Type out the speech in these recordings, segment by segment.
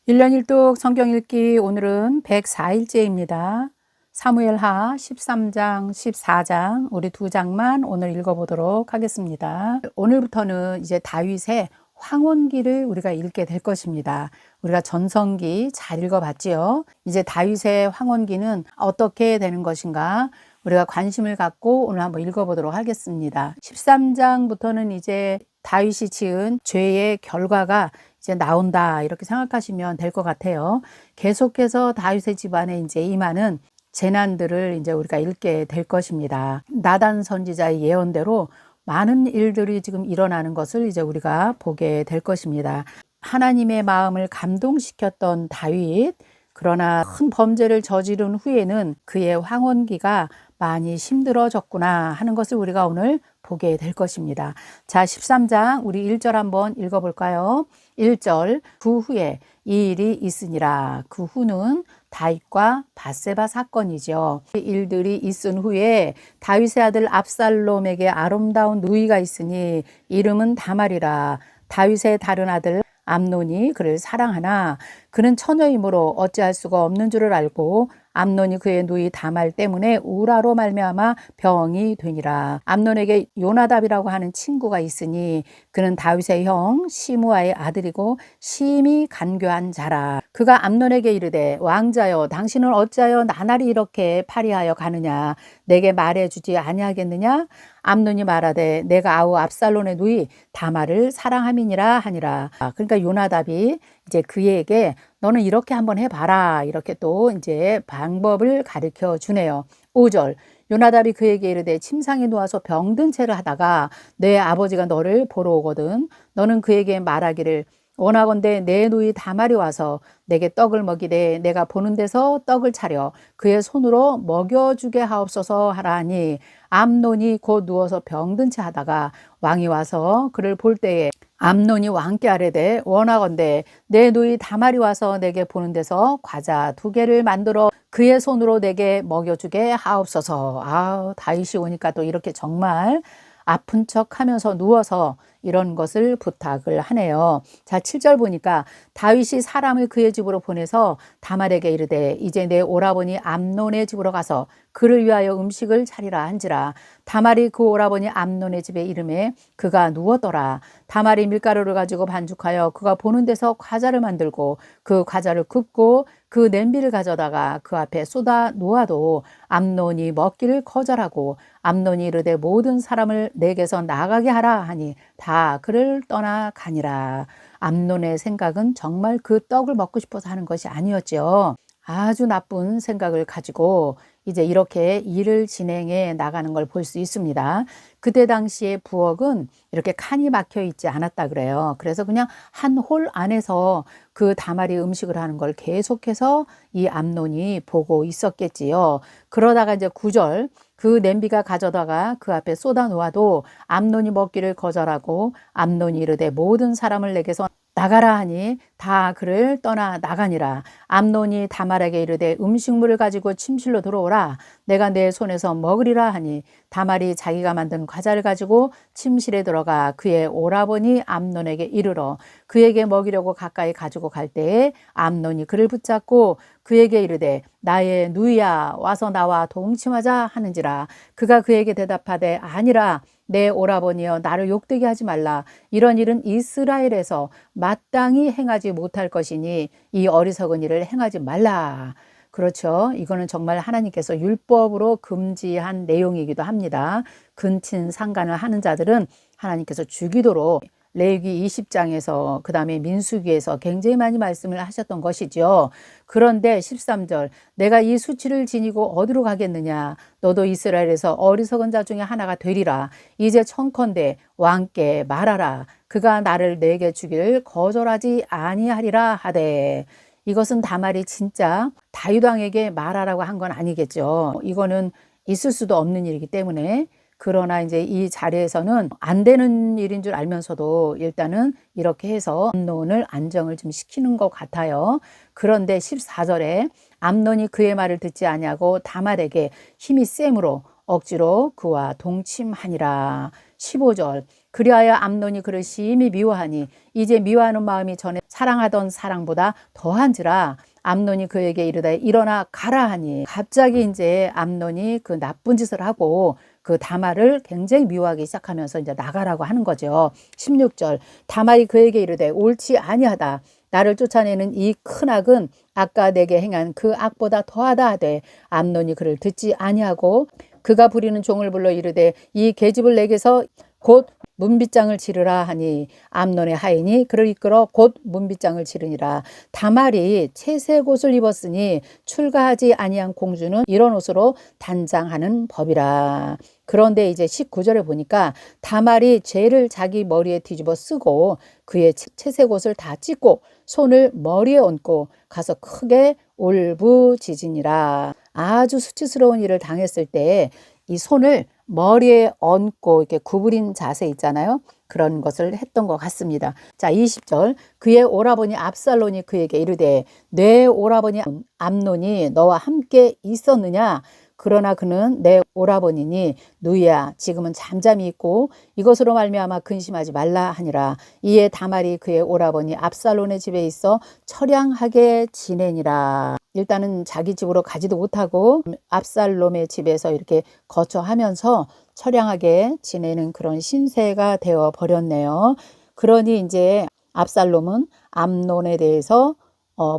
1년 1독 성경 읽기 오늘은 104일째입니다. 사무엘하 13장, 14장 우리 두 장만 오늘 읽어보도록 하겠습니다. 오늘부터는 이제 다윗의 황혼기를 우리가 읽게 될 것입니다. 우리가 전성기 잘 읽어봤지요. 이제 다윗의 황혼기는 어떻게 되는 것인가 우리가 관심을 갖고 오늘 한번 읽어보도록 하겠습니다. 13장부터는 이제 다윗이 지은 죄의 결과가 이제 나온다 이렇게 생각하시면 될 것 같아요. 계속해서 다윗의 집안에 이제 임하는 재난들을 이제 우리가 읽게 될 것입니다. 나단 선지자의 예언대로 많은 일들이 지금 일어나는 것을 이제 우리가 보게 될 것입니다. 하나님의 마음을 감동시켰던 다윗, 그러나 큰 범죄를 저지른 후에는 그의 황혼기가 많이 힘들어졌구나 하는 것을 우리가 오늘 보게 될 것입니다. 자, 13장 우리 1절 한번 읽어볼까요? 1절 그 후에 이 일이 있으니라. 그 후는 다윗과 밧세바 사건이죠. 이 일들이 있은 후에 다윗의 아들 압살롬에게 아름다운 누이가 있으니 이름은 다말이라. 다윗의 다른 아들 암논이 그를 사랑하나 그는 처녀이므로 어찌할 수가 없는 줄을 알고 암논이 그의 누이 다말 때문에 우라로 말미암아 병이 되니라. 암논에게 요나답이라고 하는 친구가 있으니 그는 다윗의 형 시므아의 아들이고 심히 간교한 자라. 그가 암논에게 이르되 왕자여 당신은 어찌하여 나날이 이렇게 파리하여 가느냐 내게 말해주지 아니하겠느냐. 암논이 말하되 내가 아우 압살롬의 누이 다말을 사랑함이니라 하니라. 그러니까 요나답이 이제 그에게 너는 이렇게 한번 해봐라 이렇게 또 이제 방법을 가르쳐 주네요. 5절 요나답이 그에게 이르되 침상에 누워서 병든 채를 하다가 내 아버지가 너를 보러 오거든 너는 그에게 말하기를 원하건대 내 누이 다말이 와서 내게 떡을 먹이되 내가 보는 데서 떡을 차려 그의 손으로 먹여주게 하옵소서 하라니 암논이 곧 누워서 병든 채 하다가 왕이 와서 그를 볼 때에 암논이 왕께 아뢰되 원하건대 내 누이 다말이 와서 내게 보는 데서 과자 2개를 만들어 그의 손으로 내게 먹여주게 하옵소서. 다윗이 오니까 또 이렇게 정말 아픈 척 하면서 누워서 이런 것을 부탁을 하네요. 자, 7절 보니까 다윗이 사람을 그의 집으로 보내서 다말에게 이르되 이제 내 오라버니 암논의 집으로 가서 그를 위하여 음식을 차리라 한지라. 다말이 그 오라버니 암논의 집에 이름에 그가 누웠더라. 다말이 밀가루를 가지고 반죽하여 그가 보는 데서 과자를 만들고 그 과자를 굽고 그 냄비를 가져다가 그 앞에 쏟아 놓아도 암논이 먹기를 거절하고 암논이 이르되 모든 사람을 내게서 나가게 하라 하니 다 그를 떠나가니라. 암논의 생각은 정말 그 떡을 먹고 싶어서 하는 것이 아니었죠. 아주 나쁜 생각을 가지고 이제 이렇게 일을 진행해 나가는 걸 볼 수 있습니다. 그때 당시에 부엌은 이렇게 칸이 막혀 있지 않았다 그래요. 그래서 그냥 한 홀 안에서 그 다말이 음식을 하는 걸 계속해서 이 암논이 보고 있었겠지요. 그러다가 이제 9절 그 냄비가 가져다가 그 앞에 쏟아 놓아도 암논이 먹기를 거절하고 암논이 이르되 모든 사람을 내게서 나가라 하니 다 그를 떠나 나가니라. 암논이 다말에게 이르되 음식물을 가지고 침실로 들어오라. 내가 내 손에서 먹으리라 하니 다말이 자기가 만든 과자를 가지고 침실에 들어가 그의 오라버니 암논에게 이르러 그에게 먹이려고 가까이 가지고 갈 때에 암논이 그를 붙잡고 그에게 이르되 나의 누이야 와서 나와 동침하자 하는지라. 그가 그에게 대답하되 아니라 내 오라버니여 나를 욕되게 하지 말라. 이런 일은 이스라엘에서 마땅히 행하지 못할 것이니 이 어리석은 일을 행하지 말라. 그렇죠. 이거는 정말 하나님께서 율법으로 금지한 내용이기도 합니다. 근친 상간을 하는 자들은 하나님께서 죽이도록 레위기 20장에서 그 다음에 민수기에서 굉장히 많이 말씀을 하셨던 것이죠. 그런데 13절 내가 이 수치를 지니고 어디로 가겠느냐. 너도 이스라엘에서 어리석은 자 중에 하나가 되리라. 이제 청컨대 왕께 말하라. 그가 나를 내게 주기를 거절하지 아니하리라 하되. 이것은 다말이 진짜 다윗 왕에게 말하라고 한 건 아니겠죠. 이거는 있을 수도 없는 일이기 때문에. 그러나 이제 이 자리에서는 안 되는 일인 줄 알면서도 일단은 이렇게 해서 암논을 안정을 좀 시키는 것 같아요. 그런데 14절에 암논이 그의 말을 듣지 아니하고 다말에게 힘이 셈으로 억지로 그와 동침하니라. 15절 그리하여 암논이 그를 심히 미워하니 이제 미워하는 마음이 전에 사랑하던 사랑보다 더한지라. 암논이 그에게 이르되 일어나 가라 하니 갑자기 이제 암논이 그 나쁜 짓을 하고 그 다말을 굉장히 미워하기 시작하면서 이제 나가라고 하는 거죠. 16절 다말이 그에게 이르되 옳지 아니하다. 나를 쫓아내는 이 큰 악은 아까 내게 행한 그 악보다 더하다 하되 암논이 그를 듣지 아니하고 그가 부리는 종을 불러 이르되 이 계집을 내게서 곧 문빗장을 치르라 하니 암논의 하인이 그를 이끌어 곧 문빗장을 치르니라. 다말이 채색 옷을 입었으니 출가하지 아니한 공주는 이런 옷으로 단장하는 법이라. 그런데 이제 19절에 보니까 다말이 죄를 자기 머리에 뒤집어 쓰고 그의 채색 옷을 다 찢고 손을 머리에 얹고 가서 크게 울부짖으니라. 아주 수치스러운 일을 당했을 때 이 손을 머리에 얹고 이렇게 구부린 자세 있잖아요. 그런 것을 했던 것 같습니다. 자, 20절 그의 오라버니 압살론이 그에게 이르되 내 오라버니 암논이 너와 함께 있었느냐? 그러나 그는 내 오라버니니 누이야 지금은 잠잠히 있고 이것으로 말미암아 근심하지 말라 하니라. 이에 다말이 그의 오라버니 압살론의 집에 있어 처량하게 지내니라. 일단은 자기 집으로 가지도 못하고 압살롬의 집에서 이렇게 거처하면서 처량하게 지내는 그런 신세가 되어 버렸네요. 그러니 이제 압살롬은 암논에 대해서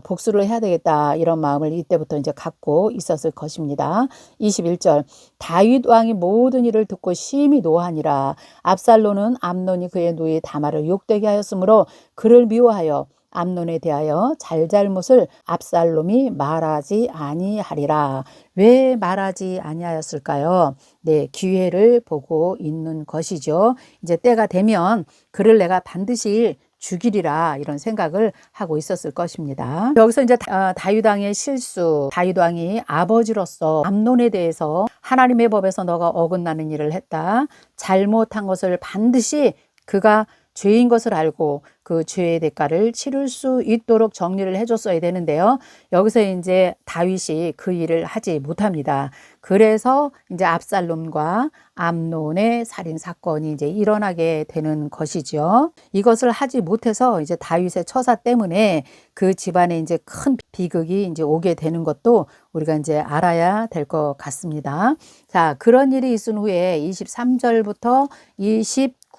복수를 해야 되겠다 이런 마음을 이때부터 이제 갖고 있었을 것입니다. 21절 다윗 왕이 모든 일을 듣고 심히 노하니라. 압살롬은 암논이 그의 누이 다말을 욕되게 하였으므로 그를 미워하여 암논에 대하여 잘잘못을 압살롬이 말하지 아니하리라. 왜 말하지 아니하였을까요? 네, 기회를 보고 있는 것이죠. 이제 때가 되면 그를 내가 반드시 죽이리라 이런 생각을 하고 있었을 것입니다. 여기서 이제 다윗 왕의 실수, 다윗 왕이 아버지로서 암논에 대해서 하나님의 법에서 너가 어긋나는 일을 했다. 잘못한 것을 반드시 그가 죄인 것을 알고 그 죄의 대가를 치를 수 있도록 정리를 해줬어야 되는데요. 여기서 이제 다윗이 그 일을 하지 못합니다. 그래서 이제 압살롬과 암논의 살인 사건이 이제 일어나게 되는 것이죠. 이것을 하지 못해서 이제 다윗의 처사 때문에 그 집안에 이제 큰 비극이 이제 오게 되는 것도 우리가 이제 알아야 될 것 같습니다. 자, 그런 일이 있은 후에 23절부터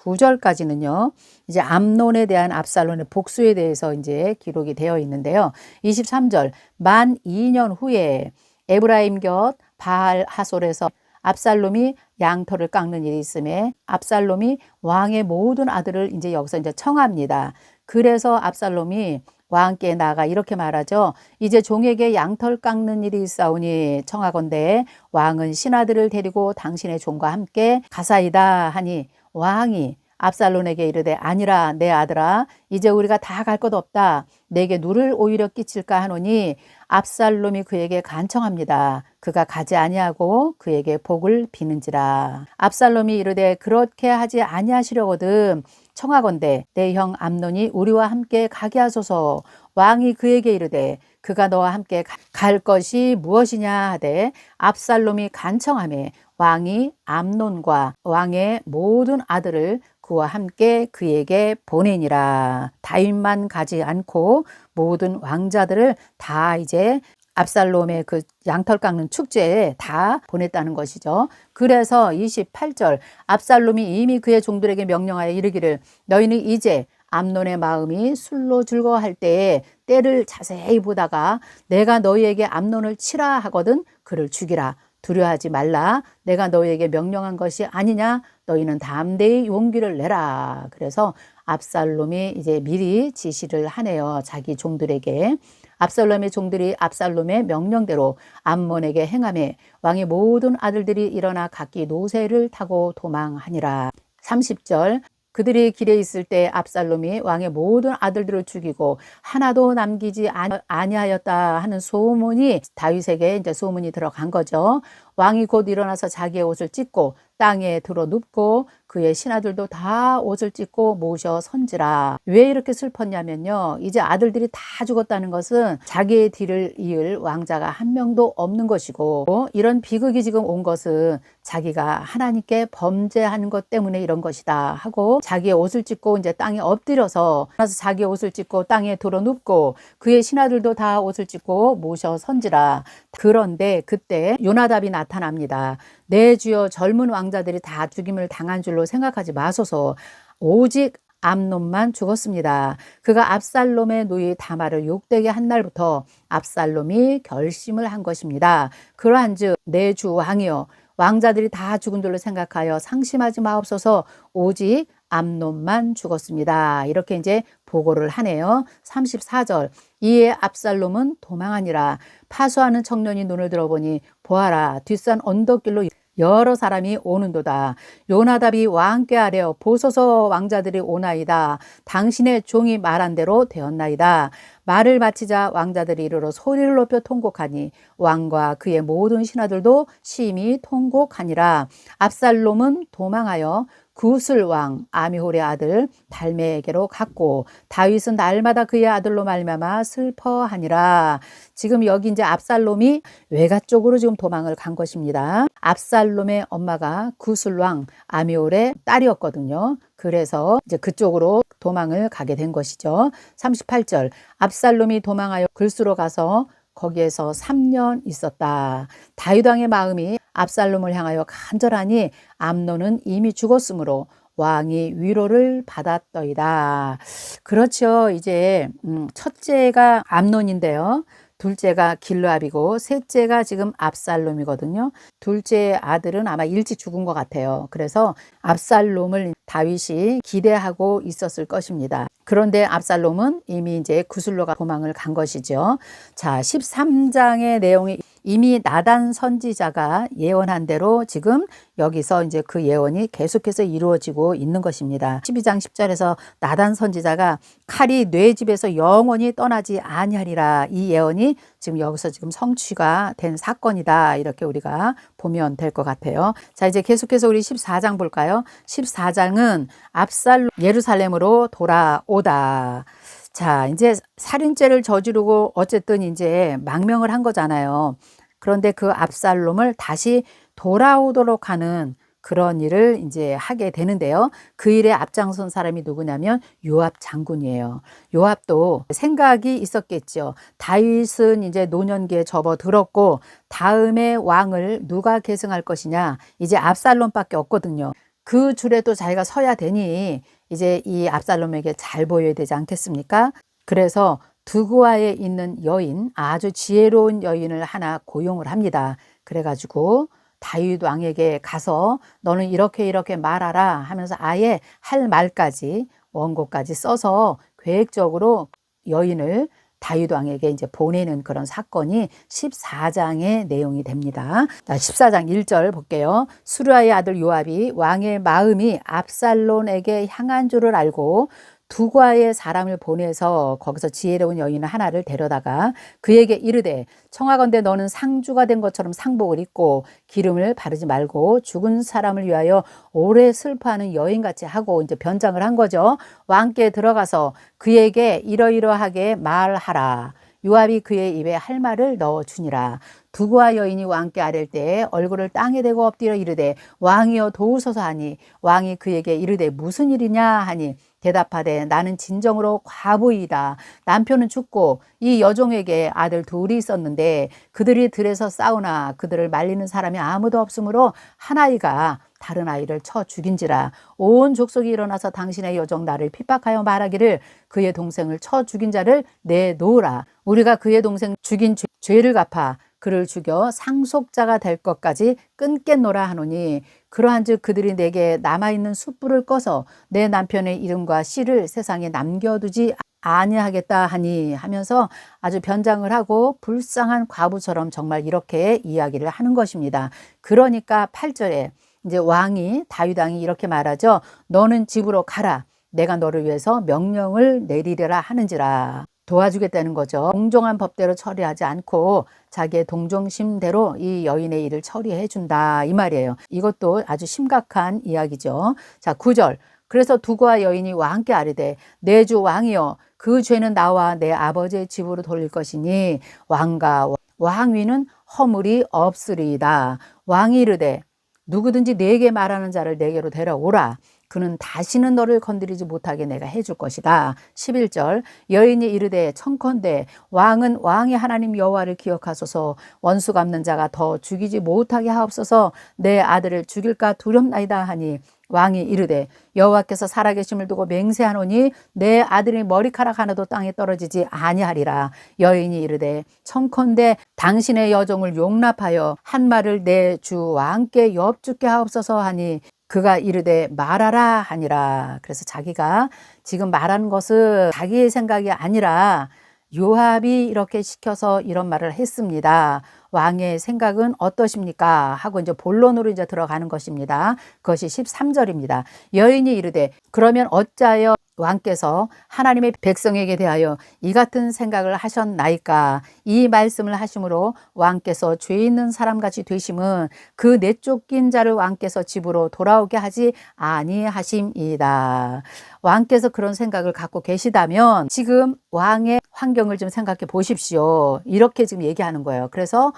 29절까지는요. 이제 암논에 대한 압살롬의 복수에 대해서 이제 기록이 되어 있는데요. 23절 만 2년 후에 에브라임 곁 바알 하솔에서 압살롬이 양털을 깎는 일이 있음에 압살롬이 왕의 모든 아들을 이제 여기서 이제 청합니다. 그래서 압살롬이 왕께 나아가 이렇게 말하죠. 이제 종에게 양털 깎는 일이 있사오니 청하건대 왕은 신하들을 데리고 당신의 종과 함께 가사이다 하니 왕이 압살롬에게 이르되 아니라 내 아들아 이제 우리가 다 갈 것 없다. 내게 누를 오히려 끼칠까 하노니 압살롬이 그에게 간청합니다. 그가 가지 아니하고 그에게 복을 비는지라. 압살롬이 이르되 그렇게 하지 아니하시려거든 청하건대 내 형 암논이 우리와 함께 가게 하소서. 왕이 그에게 이르되 그가 너와 함께 갈 것이 무엇이냐 하되 압살롬이 간청하매 왕이 암논과 왕의 모든 아들을 그와 함께 그에게 보내니라. 다윗만 가지 않고 모든 왕자들을 다 이제 압살롬의 그 양털 깎는 축제에 다 보냈다는 것이죠. 그래서 28절 압살롬이 이미 그의 종들에게 명령하여 이르기를 너희는 이제 암논의 마음이 술로 즐거워할 때에 때를 자세히 보다가 내가 너희에게 암논을 치라 하거든 그를 죽이라. 두려워하지 말라. 내가 너희에게 명령한 것이 아니냐. 너희는 담대히 용기를 내라. 그래서 압살롬이 이제 미리 지시를 하네요. 자기 종들에게. 압살롬의 종들이 압살롬의 명령대로 암몬에게 행하매 왕의 모든 아들들이 일어나 각기 노새를 타고 도망하니라. 30절 그들이 길에 있을 때 압살롬이 왕의 모든 아들들을 죽이고 하나도 남기지 아니하였다 하는 소문이 다윗에게 이제 소문이 들어간 거죠. 왕이 곧 일어나서 자기의 옷을 찢고 땅에 들어 눕고 그의 신하들도 다 옷을 찢고 모셔 선지라. 왜 이렇게 슬펐냐면요, 이제 아들들이 다 죽었다는 것은 자기의 뒤를 이을 왕자가 한 명도 없는 것이고, 이런 비극이 지금 온 것은 자기가 하나님께 범죄하는 것 때문에 이런 것이다 하고, 자기의 옷을 찢고 이제 땅에 엎드려서 자기의 옷을 찢고 땅에 들어 눕고 그의 신하들도 다 옷을 찢고 모셔 선지라. 그런데 그때 요나답이 나타납니다. 내 주여, 젊은 왕자들이 다 죽임을 당한 줄로 생각하지 마소서. 오직 암논만 죽었습니다. 그가 압살롬의 누이 다말을 욕되게 한 날부터 압살롬이 결심을 한 것입니다. 그러한즉 내 주 왕이여, 왕자들이 다 죽은 줄로 생각하여 상심하지 마옵소서. 오직 암논만 죽었습니다. 이렇게 이제 보고를 하네요. 34절. 이에 압살롬은 도망하니라. 파수하는 청년이 눈을 들어보니 보아라, 뒷산 언덕길로 여러 사람이 오는도다. 요나답이 왕께 아뢰어 보소서, 왕자들이 오나이다. 당신의 종이 말한 대로 되었나이다. 말을 마치자 왕자들이 이르러 소리를 높여 통곡하니 왕과 그의 모든 신하들도 심히 통곡하니라. 압살롬은 도망하여 구슬 왕 아미홀의 아들 달메에게로 갔고 다윗은 날마다 그의 아들로 말미암아 슬퍼하니라. 지금 여기 이제 압살롬이 외가 쪽으로 지금 도망을 간 것입니다. 압살롬의 엄마가 구슬 왕 아미홀의 딸이었거든요. 그래서 이제 그쪽으로 도망을 가게 된 것이죠. 38절. 압살롬이 도망하여 글수로 가서 거기에서 3년 있었다. 다윗 왕의 마음이 압살롬을 향하여 간절하니 암논은 이미 죽었으므로 왕이 위로를 받았더이다. 그렇죠. 이제 첫째가 암논인데요. 둘째가 길르압이고 셋째가 지금 압살롬이거든요. 둘째 아들은 아마 일찍 죽은 것 같아요. 그래서 압살롬을 다윗이 기대하고 있었을 것입니다. 그런데 압살롬은 이미 이제 구슬로가 도망을 간 것이죠. 자, 13장의 내용이 이미 나단 선지자가 예언한 대로 지금 여기서 이제 그 예언이 계속해서 이루어지고 있는 것입니다. 12장 10절에서 나단 선지자가 칼이 뇌 집에서 영원히 떠나지 아니하리라, 이 예언이 지금 여기서 지금 성취가 된 사건이다, 이렇게 우리가 보면 될 것 같아요. 자, 이제 계속해서 우리 14장 볼까요? 14장은 압살롬 예루살렘으로 돌아오다. 자, 이제 살인죄를 저지르고 어쨌든 이제 망명을 한 거잖아요. 그런데 그 압살롬을 다시 돌아오도록 하는 그런 일을 이제 하게 되는데요. 그 일에 앞장선 사람이 누구냐면 요압 장군이에요. 요압도 생각이 있었겠죠. 다윗은 이제 노년기에 접어들었고 다음에 왕을 누가 계승할 것이냐, 이제 압살롬밖에 없거든요. 그 줄에 또 자기가 서야 되니 이제 이 압살롬에게 잘 보여야 되지 않겠습니까? 그래서 두구아에 있는 여인, 아주 지혜로운 여인을 하나 고용을 합니다. 그래가지고 다윗 왕에게 가서 너는 이렇게 이렇게 말하라 하면서 아예 할 말까지 원고까지 써서 계획적으로 여인을 다윗 왕에게 이제 보내는 그런 사건이 14장의 내용이 됩니다. 자, 14장 1절 볼게요. 수르아의 아들 요압이 왕의 마음이 압살롬에게 향한 줄을 알고 두과의 사람을 보내서 거기서 지혜로운 여인 하나를 데려다가 그에게 이르되 청하건대 너는 상주가 된 것처럼 상복을 입고 기름을 바르지 말고 죽은 사람을 위하여 오래 슬퍼하는 여인같이 하고 이제 변장을 한 거죠. 왕께 들어가서 그에게 이러이러하게 말하라. 요압이 그의 입에 할 말을 넣어주니라. 두구와 여인이 왕께 아랠 때에 얼굴을 땅에 대고 엎드려 이르되 왕이여 도우소서 하니 왕이 그에게 이르되 무슨 일이냐 하니 대답하되 나는 진정으로 과부이다. 남편은 죽고 이 여종에게 아들 둘이 있었는데 그들이 들에서 싸우나 그들을 말리는 사람이 아무도 없으므로 한 아이가 다른 아이를 쳐 죽인지라. 온 족속이 일어나서 당신의 여종 나를 핍박하여 말하기를 그의 동생을 쳐 죽인 자를 내놓으라. 우리가 그의 동생 죽인 죄를 갚아 그를 죽여 상속자가 될 것까지 끊겠노라 하노니 그러한즉 그들이 내게 남아있는 숯불을 꺼서 내 남편의 이름과 씨를 세상에 남겨두지 아니하겠다 하니 하면서 아주 변장을 하고 불쌍한 과부처럼 정말 이렇게 이야기를 하는 것입니다. 그러니까 8절에 이제 왕이 다윗 왕이 이렇게 말하죠. 너는 집으로 가라. 내가 너를 위해서 명령을 내리려라 하는지라. 도와주겠다는 거죠. 공정한 법대로 처리하지 않고 자기의 동정심대로 이 여인의 일을 처리해 준다 이 말이에요. 이것도 아주 심각한 이야기죠. 자, 9절. 그래서 두고와 여인이 왕께 아뢰되 내 주 왕이여 그 죄는 나와 내 아버지의 집으로 돌릴 것이니 왕과 왕위는 허물이 없으리이다. 왕이 이르되 누구든지 내게 말하는 자를 내게로 데려오라. 그는 다시는 너를 건드리지 못하게 내가 해줄 것이다. 11절. 여인이 이르되 청컨대 왕은 왕의 하나님 여호와를 기억하소서. 원수 갚는 자가 더 죽이지 못하게 하옵소서. 내 아들을 죽일까 두렵나이다 하니 왕이 이르되 여호와께서 살아계심을 두고 맹세하노니 내 아들의 머리카락 하나도 땅에 떨어지지 아니하리라. 여인이 이르되 청컨대 당신의 여종을 용납하여 한 말을 내 주 왕께 엽죽게 하옵소서 하니 그가 이르되 말하라 하니라. 그래서 자기가 지금 말하는 것은 자기의 생각이 아니라 요압이 이렇게 시켜서 이런 말을 했습니다. 왕의 생각은 어떠십니까? 하고 이제 본론으로 이제 들어가는 것입니다. 그것이 13절입니다. 여인이 이르되 그러면 어찌하여 왕께서 하나님의 백성에게 대하여 이 같은 생각을 하셨나이까? 이 말씀을 하심으로 왕께서 죄 있는 사람같이 되심은 그 내쫓긴 자를 왕께서 집으로 돌아오게 하지 아니하심이다. 왕께서 그런 생각을 갖고 계시다면 지금 왕의 환경을 좀 생각해 보십시오. 이렇게 지금 얘기하는 거예요. 그래서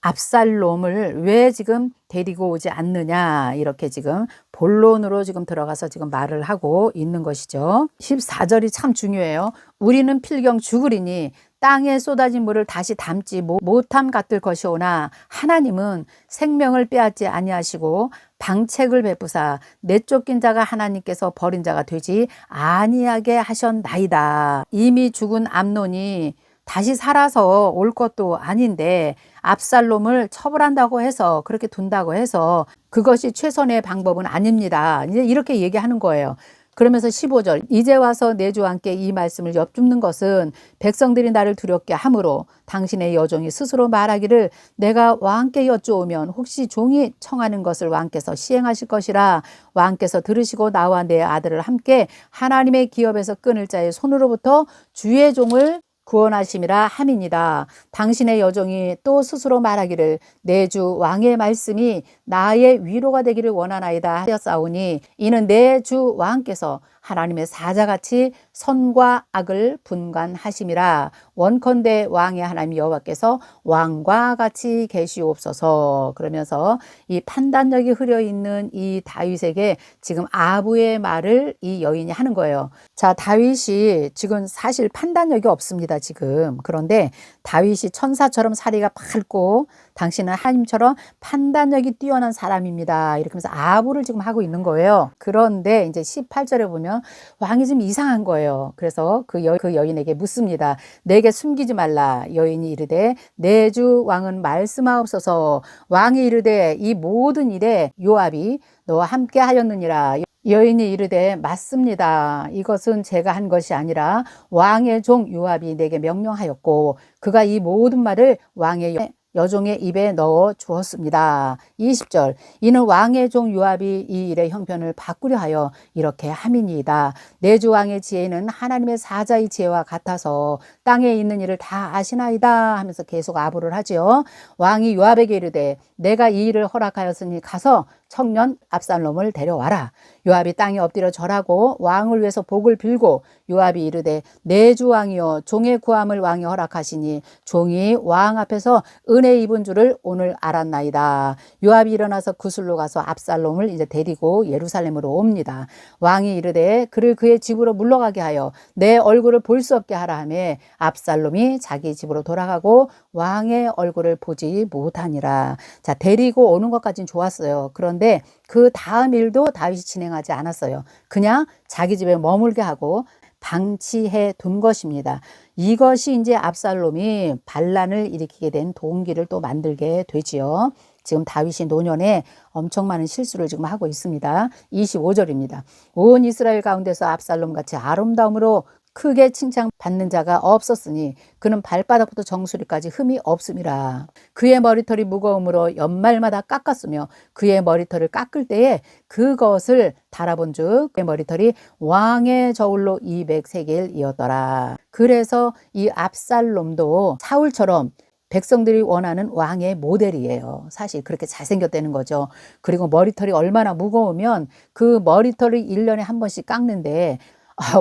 압살롬을 왜 지금 데리고 오지 않느냐 이렇게 지금 본론으로 지금 들어가서 지금 말을 하고 있는 것이죠. 14절이 참 중요해요. 우리는 필경 죽으리니 땅에 쏟아진 물을 다시 담지 못함 같을 것이오나 하나님은 생명을 빼앗지 아니하시고 방책을 베푸사 내쫓긴 자가 하나님께서 버린 자가 되지 아니하게 하셨나이다. 이미 죽은 암논이 다시 살아서 올 것도 아닌데 압살롬을 처벌한다고 해서 그렇게 둔다고 해서 그것이 최선의 방법은 아닙니다. 이제 이렇게 얘기하는 거예요. 그러면서 15절 이제 와서 내 주 왕께 이 말씀을 엿줍는 것은 백성들이 나를 두렵게 하므로 당신의 여종이 스스로 말하기를 내가 왕께 여쭈오면 혹시 종이 청하는 것을 왕께서 시행하실 것이라. 왕께서 들으시고 나와 내 아들을 함께 하나님의 기업에서 끊을 자의 손으로부터 주의 종을 구원하심이라 함이니라. 당신의 여종이 또 스스로 말하기를 내 주 왕의 말씀이 나의 위로가 되기를 원하나이다 하였사오니 이는 내 주 왕께서 하나님의 사자같이 선과 악을 분간하심이라. 원컨대 왕의 하나님 여호와께서 왕과 같이 계시옵소서. 그러면서 이 판단력이 흐려 있는 이 다윗에게 지금 아부의 말을 이 여인이 하는 거예요. 자, 다윗이 지금 사실 판단력이 없습니다, 지금. 그런데 다윗이 천사처럼 사리가 밝고 당신은 하나님처럼 판단력이 뛰어난 사람입니다. 이렇게 하면서 아부를 지금 하고 있는 거예요. 그런데 이제 18절에 보면 왕이 좀 이상한 거예요. 그래서 그 여인에게 묻습니다. 내게 숨기지 말라. 여인이 이르되 내 주 왕은 말씀하옵소서. 왕이 이르되 이 모든 일에 요압이 너와 함께 하였느니라. 여인이 이르되 맞습니다. 이것은 제가 한 것이 아니라 왕의 종 요압이 내게 명령하였고 그가 이 모든 말을 왕의 여종의 입에 넣어 주었습니다. 20절 이는 왕의 종 요압이 이 일의 형편을 바꾸려 하여 이렇게 함이니이다. 내 주 왕의 지혜는 하나님의 사자의 지혜와 같아서 땅에 있는 일을 다 아시나이다 하면서 계속 아부를 하죠. 왕이 요압에게 이르되 내가 이 일을 허락하였으니 가서 청년 압살롬을 데려와라. 요압이 땅에 엎드려 절하고 왕을 위해서 복을 빌고 요압이 이르되 내 주 왕이여 종의 구함을 왕이 허락하시니 종이 왕 앞에서 은혜 입은 줄을 오늘 알았나이다. 요압이 일어나서 구슬로 가서 압살롬을 이제 데리고 예루살렘으로 옵니다. 왕이 이르되 그를 그의 집으로 물러가게 하여 내 얼굴을 볼 수 없게 하라 하며 압살롬이 자기 집으로 돌아가고 왕의 얼굴을 보지 못하니라. 자, 데리고 오는 것까지는 좋았어요. 그런데 그 다음 일도 다윗이 진행하지 않았어요. 그냥 자기 집에 머물게 하고 방치해 둔 것입니다. 이것이 이제 압살롬이 반란을 일으키게 된 동기를 또 만들게 되지요. 지금 다윗이 노년에 엄청 많은 실수를 지금 하고 있습니다. 25절입니다. 온 이스라엘 가운데서 압살롬 같이 아름다움으로 크게 칭찬받는 자가 없었으니 그는 발바닥부터 정수리까지 흠이 없음이라. 그의 머리털이 무거움으로 연말마다 깎았으며 그의 머리털을 깎을 때에 그것을 달아본즉 그의 머리털이 왕의 저울로 200세겔이었더라. 그래서 이 압살롬도 사울처럼 백성들이 원하는 왕의 모델이에요. 사실 그렇게 잘생겼다는 거죠. 그리고 머리털이 얼마나 무거우면 그 머리털을 1년에 한 번씩 깎는데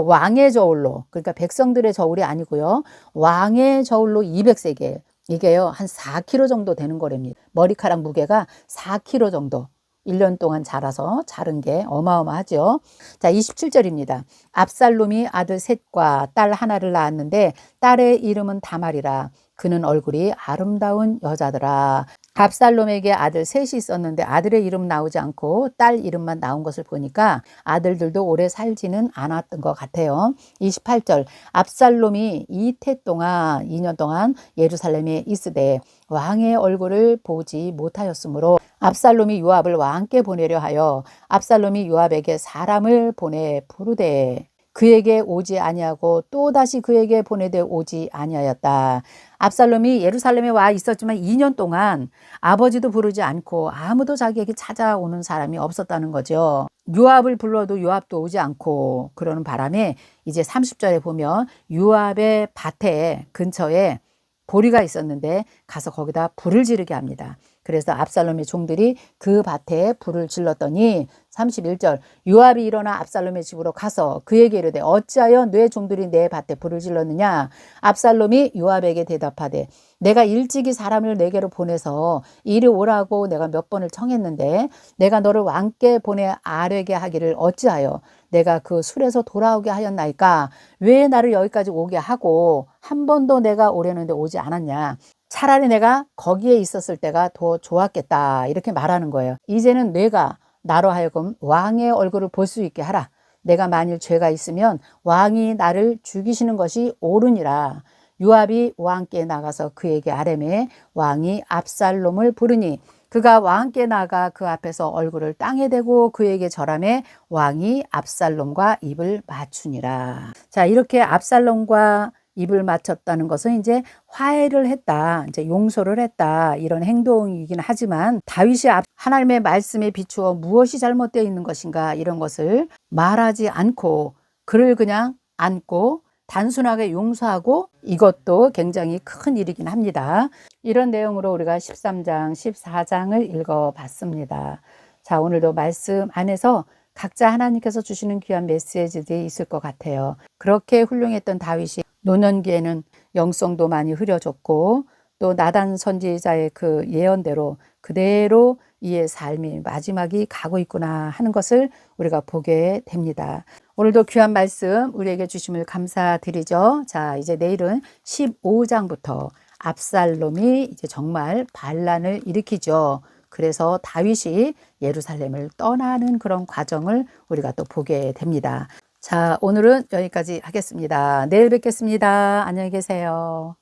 왕의 저울로, 그러니까 백성들의 저울이 아니고요. 왕의 저울로 200세겔. 이게요, 한 4kg 정도 되는 거랍니다. 머리카락 무게가 4kg 정도. 1년 동안 자라서 자른 게 어마어마하죠. 자, 27절입니다. 압살롬이 아들 셋과 딸 하나를 낳았는데 딸의 이름은 다말이라. 그는 얼굴이 아름다운 여자더라. 압살롬에게 아들 셋이 있었는데 아들의 이름 나오지 않고 딸 이름만 나온 것을 보니까 아들들도 오래 살지는 않았던 것 같아요. 28절. 압살롬이 2년 동안 예루살렘에 있으되 왕의 얼굴을 보지 못하였으므로 압살롬이 요압을 왕께 보내려 하여 압살롬이 요압에게 사람을 보내 부르되 그에게 오지 아니하고 또다시 그에게 보내되 오지 아니하였다. 압살롬이 예루살렘에 와 있었지만 2년 동안 아버지도 부르지 않고 아무도 자기에게 찾아오는 사람이 없었다는 거죠. 요압을 불러도 요압도 오지 않고 그러는 바람에 이제 30절에 보면 요압의 밭에 근처에 보리가 있었는데 가서 거기다 불을 지르게 합니다. 그래서 압살롬의 종들이 그 밭에 불을 질렀더니 31절 요압이 일어나 압살롬의 집으로 가서 그에게 이르되 어찌하여 내 종들이 내 밭에 불을 질렀느냐. 압살롬이 요압에게 대답하되 내가 일찍이 사람을 내게로 보내서 이리 오라고 내가 몇 번을 청했는데 내가 너를 왕께 보내 아뢰게 하기를 어찌하여 내가 그 술에서 돌아오게 하였나이까. 왜 나를 여기까지 오게 하고 한 번도 내가 오려는데 오지 않았냐. 차라리 내가 거기에 있었을 때가 더 좋았겠다. 이렇게 말하는 거예요. 이제는 내가 나로 하여금 왕의 얼굴을 볼 수 있게 하라. 내가 만일 죄가 있으면 왕이 나를 죽이시는 것이 옳으니라. 요압이 왕께 나가서 그에게 아뢰매 왕이 압살롬을 부르니 그가 왕께 나가 그 앞에서 얼굴을 땅에 대고 그에게 절하매 왕이 압살롬과 입을 맞추니라. 자, 이렇게 압살롬과 입을 맞췄다는 것은 이제 화해를 했다, 이제 용서를 했다, 이런 행동이긴 하지만 다윗이 하나님의 말씀에 비추어 무엇이 잘못되어 있는 것인가 이런 것을 말하지 않고 그를 그냥 안고 단순하게 용서하고 이것도 굉장히 큰 일이긴 합니다. 이런 내용으로 우리가 13장, 14장을 읽어봤습니다. 자, 오늘도 말씀 안에서 각자 하나님께서 주시는 귀한 메시지들이 있을 것 같아요. 그렇게 훌륭했던 다윗이 노년기에는 영성도 많이 흐려졌고 또 나단 선지자의 그 예언대로 그대로 이의 삶이 마지막이 가고 있구나 하는 것을 우리가 보게 됩니다. 오늘도 귀한 말씀 우리에게 주심을 감사드리죠. 자, 이제 내일은 15장부터 압살롬이 이제 정말 반란을 일으키죠. 그래서 다윗이 예루살렘을 떠나는 그런 과정을 우리가 또 보게 됩니다. 자, 오늘은 여기까지 하겠습니다. 내일 뵙겠습니다. 안녕히 계세요.